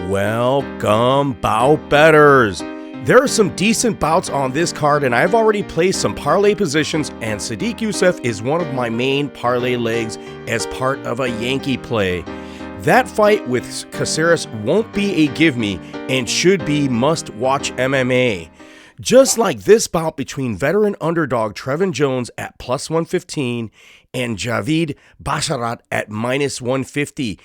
Welcome, bout bettors. There are some decent bouts on this card, and I've already placed some parlay positions, and Sodiq Yusuff is one of my main parlay legs as part of a Yankee play. That fight with Caceres won't be a give me and should be must-watch MMA. Just like this bout between veteran underdog Trevin Jones at plus 115 and Javid Basharat at minus 150.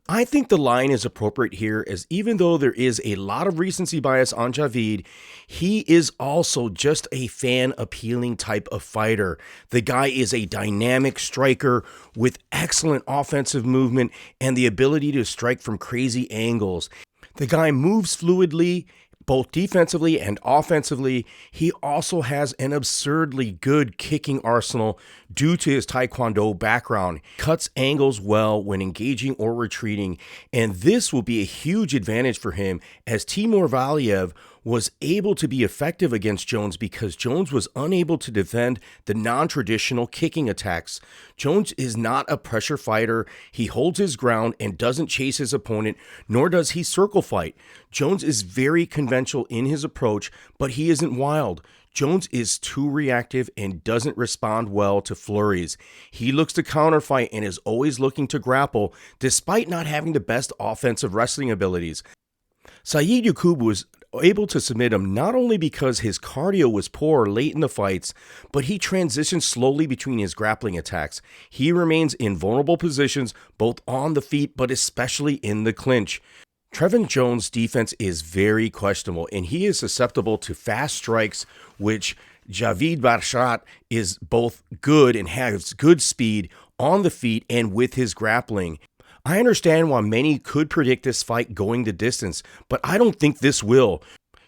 I think the line is appropriate here, as even though there is a lot of recency bias on Javid, he is also just a fan-appealing type of fighter. The guy is a dynamic striker with excellent offensive movement and the ability to strike from crazy angles. The guy moves fluidly, both defensively and offensively. He also has an absurdly good kicking arsenal due to his Taekwondo background. Cuts angles well when engaging or retreating, and this will be a huge advantage for him, as Timur Valiev was able to be effective against Jones because Jones was unable to defend the non-traditional kicking attacks. Jones is not a pressure fighter. He holds his ground and doesn't chase his opponent, nor does he circle fight. Jones is very conventional in his approach, but he isn't wild. Jones is too reactive and doesn't respond well to flurries. He looks to counterfight and is always looking to grapple, despite not having the best offensive wrestling abilities. Saeed Yaqub was able to submit him not only because his cardio was poor late in the fights, but he transitioned slowly between his grappling attacks. He remains in vulnerable positions both on the feet but especially in the clinch. Trevin Jones' defense is very questionable, and he is susceptible to fast strikes, which Javid Basharat is both good and has good speed on the feet and with his grappling. I understand why many could predict this fight going the distance, but I don't think this will.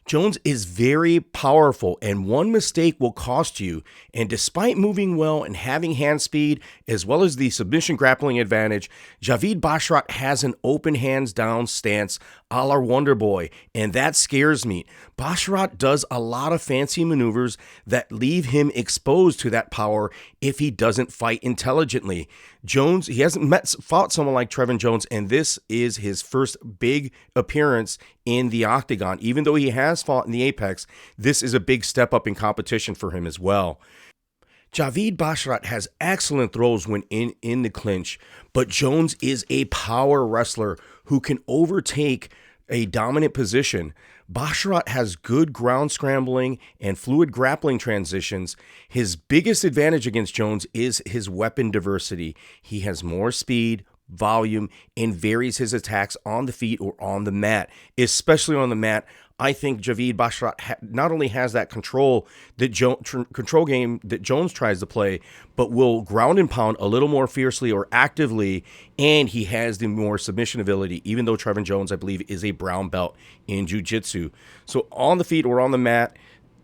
Jones is very powerful, and one mistake will cost you. And despite moving well and having hand speed, as well as the submission grappling advantage, Javid Basharat has an open hands down stance a la Wonder Boy, and that scares me. Bashrat does a lot of fancy maneuvers that leave him exposed to that power if he doesn't fight intelligently. Jones, he hasn't fought someone like Trevin Jones, and this is his first big appearance in the octagon. Even though he has fought in the Apex, this is a big step up in competition for him as well. Javid Basharat has excellent throws when in the clinch, but Jones is a power wrestler who can overtake a dominant position. Bashrat has good ground scrambling and fluid grappling transitions. His biggest advantage against Jones is his weapon diversity. He has more speed, volume, and varies his attacks on the feet or on the mat, especially on the mat. I think Javid Basharat not only has that control game that Jones tries to play, but will ground and pound a little more fiercely or actively, and he has the more submission ability, even though Trevin Jones, I believe, is a brown belt in jiu-jitsu. So on the feet or on the mat,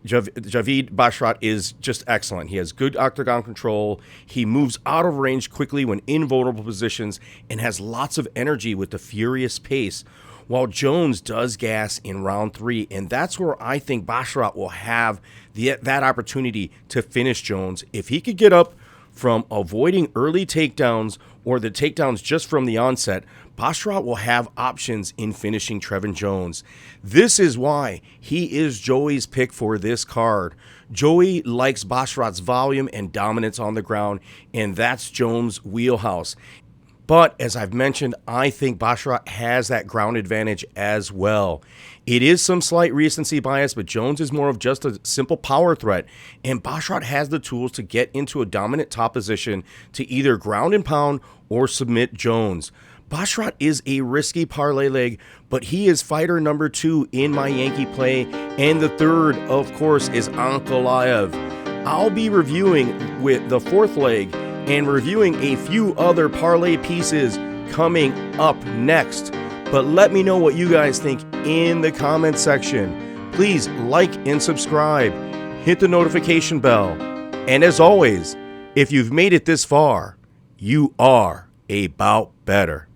Javid Basharat is just excellent. He has good octagon control. He moves out of range quickly when in vulnerable positions and has lots of energy with the furious pace, while Jones does gas in round 3, and that's where I think Bashrat will have that opportunity to finish Jones. If he could get up from avoiding early takedowns or the takedowns just from the onset, Bashrat will have options in finishing Trevin Jones. This is why he is Joey's pick for this card. Joey likes Bashrat's volume and dominance on the ground, and that's Jones' wheelhouse. But as I've mentioned, I think Bashrat has that ground advantage as well. It is some slight recency bias, but Jones is more of just a simple power threat, and Bashrat has the tools to get into a dominant top position to either ground and pound or submit Jones. Bashrat is a risky parlay leg, but he is fighter number 2 in my Yankee play, and the third, of course, is Ankalaev. I'll be reviewing with the 4th leg and reviewing a few other parlay pieces coming up next. But let me know what you guys think in the comment section. Please like and subscribe. Hit the notification bell. And as always, if you've made it this far, you are a bout better.